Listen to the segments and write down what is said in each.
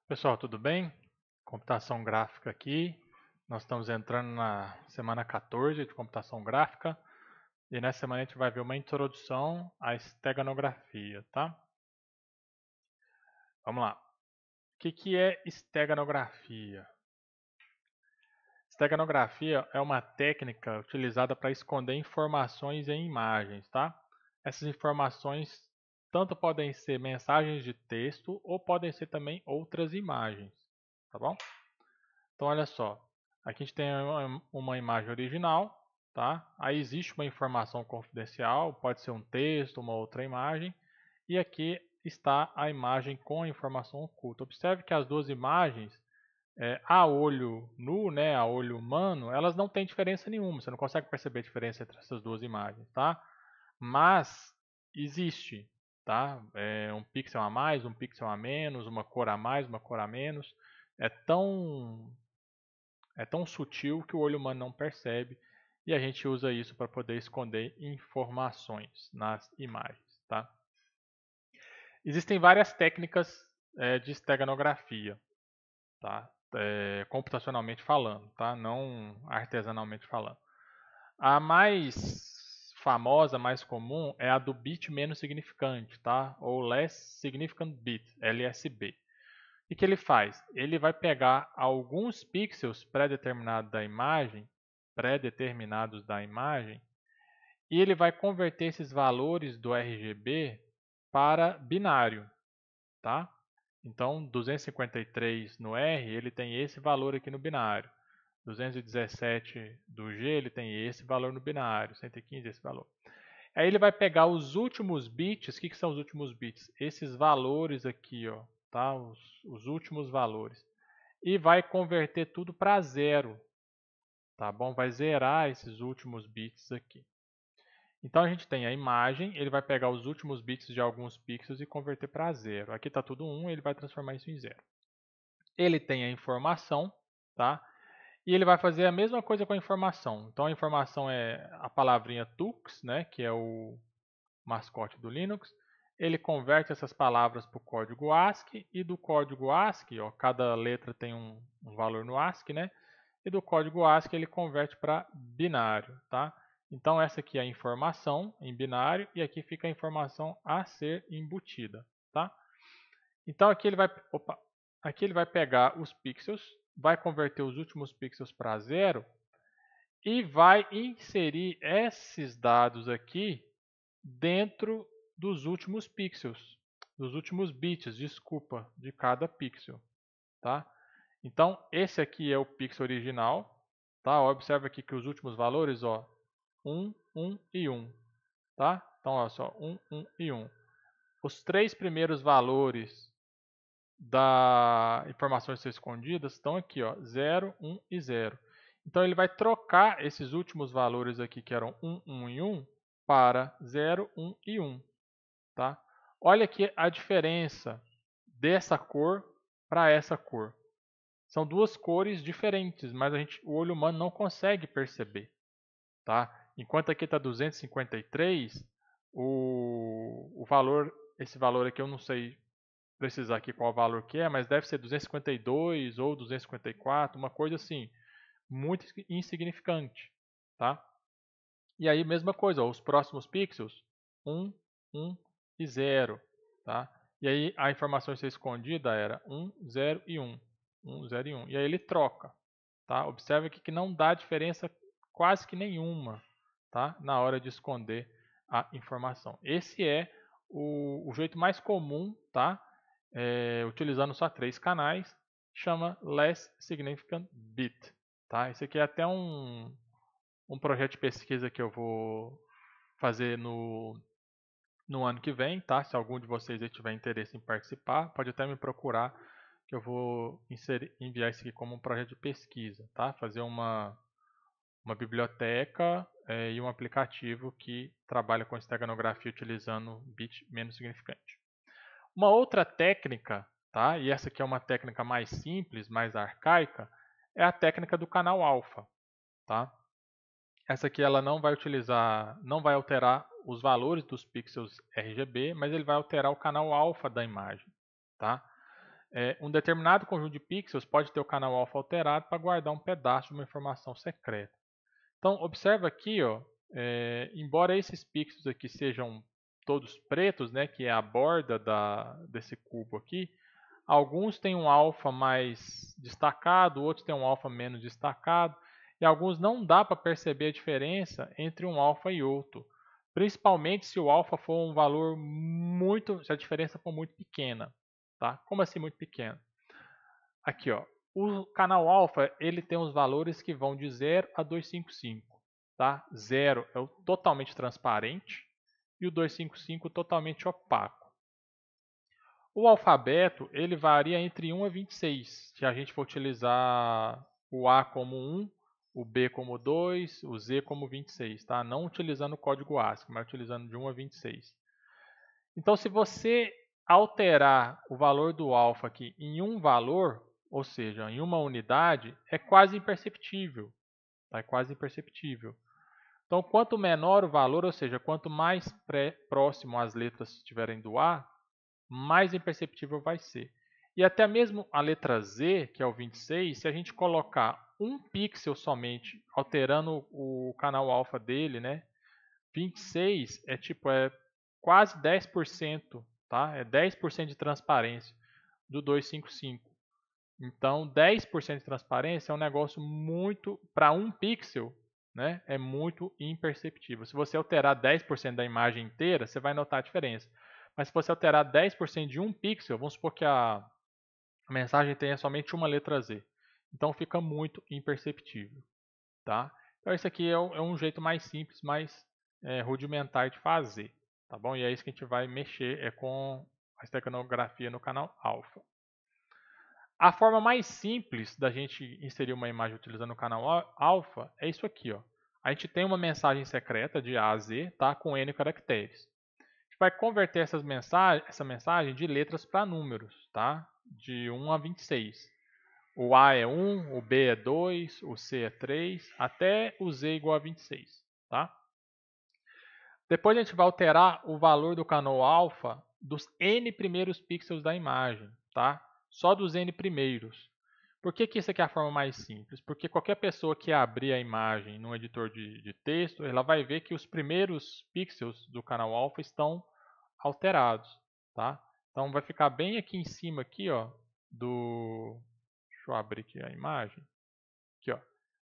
Pessoal, tudo bem? Computação gráfica aqui. Nós estamos entrando na semana 14 de computação gráfica e nessa semana a gente vai ver uma introdução à esteganografia, tá? Vamos lá. O que é esteganografia? Esteganografia é uma técnica utilizada para esconder informações em imagens, tá? Essas informações tanto podem ser mensagens de texto ou podem ser também outras imagens, tá bom? Então, olha só, aqui a gente tem uma imagem original, tá? Aí existe uma informação confidencial, pode ser um texto, uma outra imagem, e aqui está a imagem com a informação oculta. Observe que as duas imagens, a olho nu, né, a olho humano, elas não têm diferença nenhuma, você não consegue perceber a diferença entre essas duas imagens, tá? Mas existe, tá? Um pixel a mais, um pixel a menos, uma cor a mais, uma cor a menos. É tão sutil que o olho humano não percebe e a gente usa isso para poder esconder informações nas imagens, tá? Existem várias técnicas de esteganografia, tá? Computacionalmente falando, tá? Não artesanalmente falando. A mais famosa, mais comum é a do bit menos significante, tá? Ou Less Significant Bit, LSB. O que ele faz? Ele vai pegar alguns pixels pré-determinados da imagem, e ele vai converter esses valores do RGB para binário, tá? Então, 253 no R, ele tem esse valor aqui no binário. 217 do G, ele tem esse valor no binário. 115, esse valor. Aí ele vai pegar os últimos bits. O que são os últimos bits? Esses valores aqui, ó, tá? Os últimos valores. E vai converter tudo para zero, tá bom? Vai zerar esses últimos bits aqui. Então a gente tem a imagem, ele vai pegar os últimos bits de alguns pixels e converter para zero. Aqui está tudo 1, ele vai transformar isso em zero. Ele tem a informação, tá? E ele vai fazer a mesma coisa com a informação. Então a informação é a palavrinha tux, né, que é o mascote do Linux. Ele converte essas palavras para o código ASCII e do código ASCII, ó, cada letra tem um valor no ASCII, né? E do código ASCII ele converte para binário, tá? Então essa aqui é a informação em binário e aqui fica a informação a ser embutida, tá? Então aqui ele vai pegar os pixels, vai converter os últimos pixels para zero e vai inserir esses dados aqui dentro dos últimos pixels, dos últimos bits, desculpa, de cada pixel, tá? Então, esse aqui é o pixel original, tá? Observa aqui que os últimos valores, ó, 1, 1 e 1, tá? Então, olha só, 1, 1 e 1. Os três primeiros valores da informação a ser escondidas estão aqui, ó, 0, 1 e 0. Então, ele vai trocar esses últimos valores aqui, que eram 1, 1 e 1, para 0, 1 e 1, tá? Olha aqui a diferença dessa cor para essa cor. São duas cores diferentes, mas o olho humano não consegue perceber, tá? Enquanto aqui está 253, esse valor aqui eu não sei precisar aqui qual valor que é, mas deve ser 252 ou 254, uma coisa assim, muito insignificante, tá? E aí mesma coisa, ó, os próximos pixels, 1, 1 e 0, tá? E aí a informação a ser escondida era 1, 0 e 1. 1, 0 e 1. E aí ele troca, tá? Observe aqui que não dá diferença quase que nenhuma, tá? Na hora de esconder a informação. Esse é o jeito mais comum, tá? Utilizando só 3 canais, chama Less Significant Bit, tá? Esse aqui é até um projeto de pesquisa que eu vou fazer no ano que vem, tá? Se algum de vocês aí tiver interesse em participar, pode até me procurar que eu vou enviar isso aqui como um projeto de pesquisa, tá? Fazer uma biblioteca e um aplicativo que trabalha com esteganografia utilizando bit menos significante. Uma outra técnica, tá? E essa aqui é uma técnica mais simples, mais arcaica, é a técnica do canal alfa, tá? Essa aqui ela não vai alterar os valores dos pixels RGB, mas ele vai alterar o canal alfa da imagem, tá? Um determinado conjunto de pixels pode ter o canal alfa alterado para guardar um pedaço de uma informação secreta. Então, observa aqui, ó, embora esses pixels aqui sejam todos pretos, né, que é a borda desse cubo aqui, alguns têm um alfa mais destacado, outros têm um alfa menos destacado, e alguns não dá para perceber a diferença entre um alfa e outro, principalmente se o alfa for um valor se a diferença for muito pequena, tá? Como assim muito pequena? Aqui, ó, o canal alfa ele tem os valores que vão de 0 a 255, tá? 0 é o totalmente transparente e o 255 totalmente opaco. O alfabeto ele varia entre 1 a 26, se a gente for utilizar o A como 1, o B como 2, o Z como 26, tá? Não utilizando o código ASCII, mas utilizando de 1 a 26. Então, se você alterar o valor do alfa aqui em um valor, ou seja, em uma unidade, é quase imperceptível. Tá? É quase imperceptível. Então, quanto menor o valor, ou seja, quanto mais próximo as letras estiverem do A, mais imperceptível vai ser. E até mesmo a letra Z, que é o 26, se a gente colocar um pixel somente, alterando o canal alfa dele, né? 26 é quase 10%, tá? É 10% de transparência do 255. Então, 10% de transparência é um negócio muito, para um pixel, né? É muito imperceptível. Se você alterar 10% da imagem inteira, você vai notar a diferença. Mas se você alterar 10% de um pixel, vamos supor que a mensagem tenha somente uma letra Z. Então fica muito imperceptível, tá? Então esse aqui é um jeito mais simples, mais rudimentar de fazer, tá bom? E é isso que a gente vai mexer com a esteganografia no canal alfa. A forma mais simples da gente inserir uma imagem utilizando o canal alfa é isso aqui, ó. A gente tem uma mensagem secreta de A a Z, tá? Com N caracteres. A gente vai converter essa mensagem de letras para números, tá? De 1 a 26. O A é 1, o B é 2, o C é 3, até o Z igual a 26, tá? Depois a gente vai alterar o valor do canal alfa dos N primeiros pixels da imagem, tá? Só dos N primeiros. Por que isso aqui é a forma mais simples? Porque qualquer pessoa que abrir a imagem no editor de texto, ela vai ver que os primeiros pixels do canal alfa estão alterados, tá? Então vai ficar bem aqui em cima aqui, ó, deixa eu abrir aqui a imagem. Aqui, ó.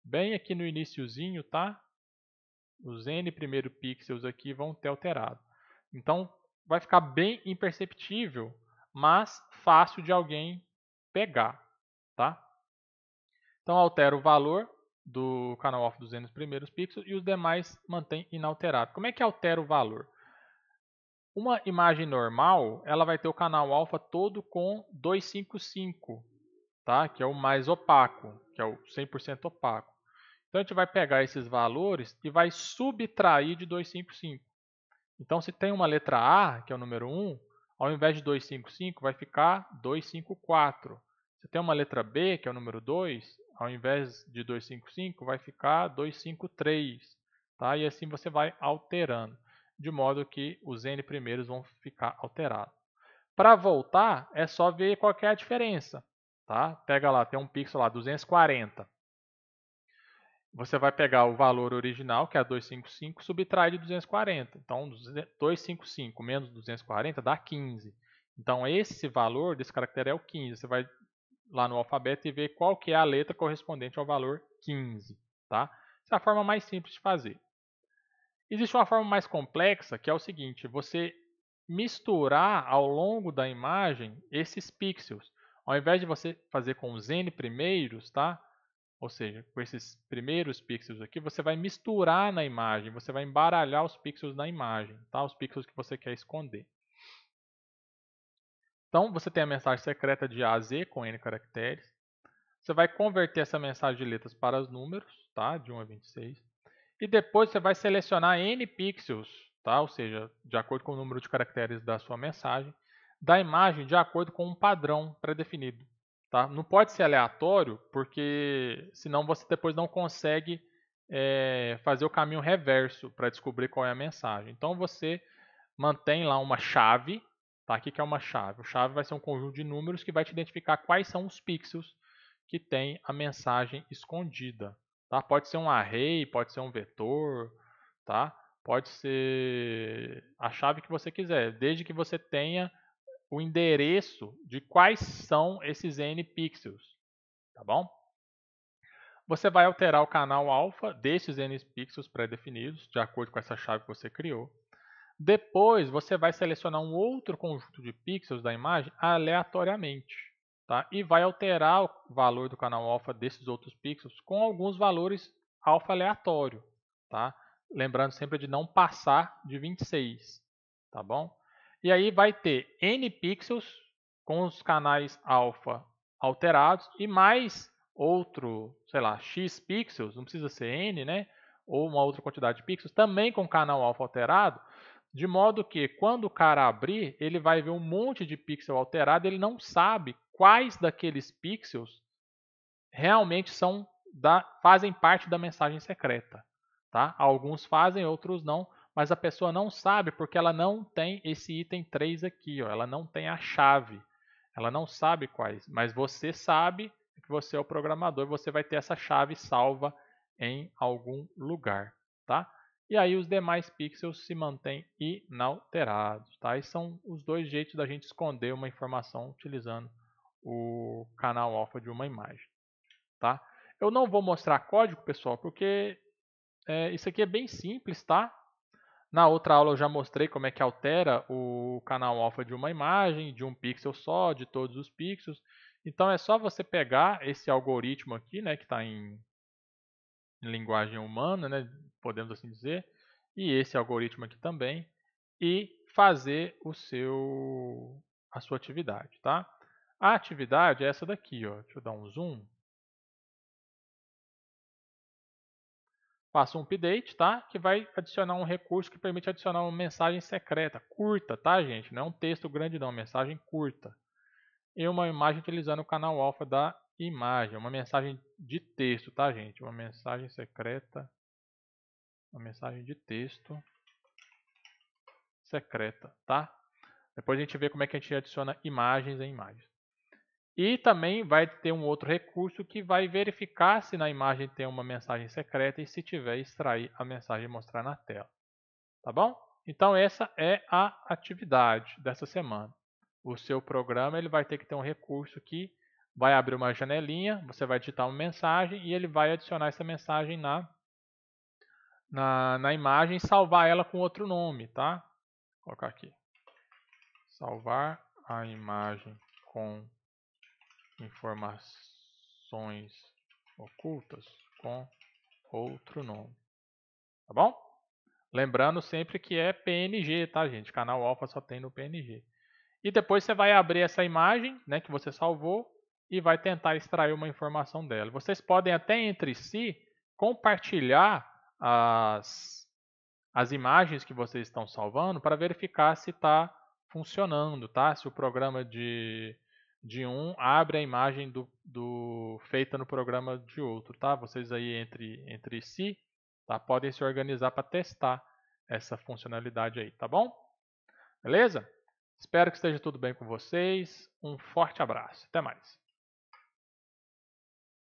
Bem aqui no iniciozinho, tá? Os N primeiros pixels aqui vão ter alterado. Então vai ficar bem imperceptível, mas fácil de alguém pegar, tá? Então altera o valor do canal alfa dos N primeiros pixels e os demais mantém inalterado. Como é que altera o valor? Uma imagem normal, ela vai ter o canal alfa todo com 255, tá? Que é o mais opaco, que é o 100% opaco. Então a gente vai pegar esses valores e vai subtrair de 255. Então se tem uma letra A, que é o número 1, ao invés de 255 vai ficar 254. Se tem uma letra B, que é o número 2, ao invés de 255 vai ficar 253, tá? E assim você vai alterando, de modo que os N primeiros vão ficar alterados. Para voltar, é só ver qual que é a diferença, tá? Pega lá, tem um pixel lá, 240. Você vai pegar o valor original, que é 255, subtrair de 240. Então, 255 menos 240 dá 15. Então, esse valor desse caractere é o 15. Você vai lá no alfabeto e ver qual que é a letra correspondente ao valor 15. Tá? Essa é a forma mais simples de fazer. Existe uma forma mais complexa, que é o seguinte: você misturar ao longo da imagem esses pixels. Ao invés de você fazer com os N primeiros, tá? Ou seja, com esses primeiros pixels aqui, você vai misturar na imagem, você vai embaralhar os pixels na imagem, tá? Os pixels que você quer esconder. Então, você tem a mensagem secreta de A a Z com N caracteres. Você vai converter essa mensagem de letras para os números, tá? De 1 a 26. E depois você vai selecionar N pixels, tá? Ou seja, de acordo com o número de caracteres da sua mensagem, da imagem de acordo com um padrão pré-definido. Tá? Não pode ser aleatório, porque senão você depois não consegue fazer o caminho reverso para descobrir qual é a mensagem. Então você mantém lá uma chave, Tá? O que é uma chave? A chave vai ser um conjunto de números que vai te identificar quais são os pixels que tem a mensagem escondida. Tá? Pode ser um array, pode ser um vetor, tá? Pode ser a chave que você quiser, desde que você tenha o endereço de quais são esses n pixels, tá bom? Você vai alterar o canal alfa desses n pixels pré-definidos, de acordo com essa chave que você criou. Depois, você vai selecionar um outro conjunto de pixels da imagem aleatoriamente. Tá? E vai alterar o valor do canal alfa desses outros pixels com alguns valores alfa aleatório. Tá? Lembrando sempre de não passar de 26. Tá bom? E aí vai ter n pixels com os canais alfa alterados e mais outro, sei lá, x pixels, não precisa ser n, né? Ou uma outra quantidade de pixels, também com canal alfa alterado, de modo que quando o cara abrir, ele vai ver um monte de pixel alterado, ele não sabe quais daqueles pixels realmente fazem parte da mensagem secreta. Tá? Alguns fazem, outros não, mas a pessoa não sabe porque ela não tem esse item 3 aqui, ó, ela não tem a chave. Ela não sabe quais, mas você sabe que você é o programador, você vai ter essa chave salva em algum lugar. Tá? E aí os demais pixels se mantêm inalterados. Tá? E são os dois jeitos da gente esconder uma informação utilizando o canal alfa de uma imagem. Tá? Eu não vou mostrar código, pessoal, porque isso aqui é bem simples, tá? Na outra aula eu já mostrei como é que altera o canal alfa de uma imagem, de um pixel só, de todos os pixels. Então é só você pegar esse algoritmo aqui, né, que está em linguagem humana, né, podemos assim dizer, e esse algoritmo aqui também, e fazer a sua atividade, tá? A atividade é essa daqui, ó. Deixa eu dar um zoom. Faça um update, tá? Que vai adicionar um recurso que permite adicionar uma mensagem secreta, curta, tá, gente? Não é um texto grande não, mensagem curta. E uma imagem utilizando o canal alfa da imagem, uma mensagem de texto, tá, gente? Uma mensagem secreta, uma mensagem de texto secreta, tá? Depois a gente vê como é que a gente adiciona imagens em imagens. E também vai ter um outro recurso que vai verificar se na imagem tem uma mensagem secreta e se tiver, extrair a mensagem e mostrar na tela. Tá bom? Então essa é a atividade dessa semana. O seu programa ele vai ter que ter um recurso que vai abrir uma janelinha, você vai digitar uma mensagem e ele vai adicionar essa mensagem na imagem e salvar ela com outro nome, tá? Vou colocar aqui. Salvar a imagem com informações ocultas com outro nome. Tá bom? Lembrando sempre que é PNG, tá, gente? Canal alfa só tem no PNG. E depois você vai abrir essa imagem, né, que você salvou e vai tentar extrair uma informação dela. Vocês podem até entre si compartilhar as imagens que vocês estão salvando para verificar se está funcionando, tá? Se o programa de um abre a imagem feita no programa de outro, tá? Vocês aí entre si, tá? Podem se organizar para testar essa funcionalidade aí, tá bom? Beleza? Espero que esteja tudo bem com vocês. Um forte abraço. Até mais.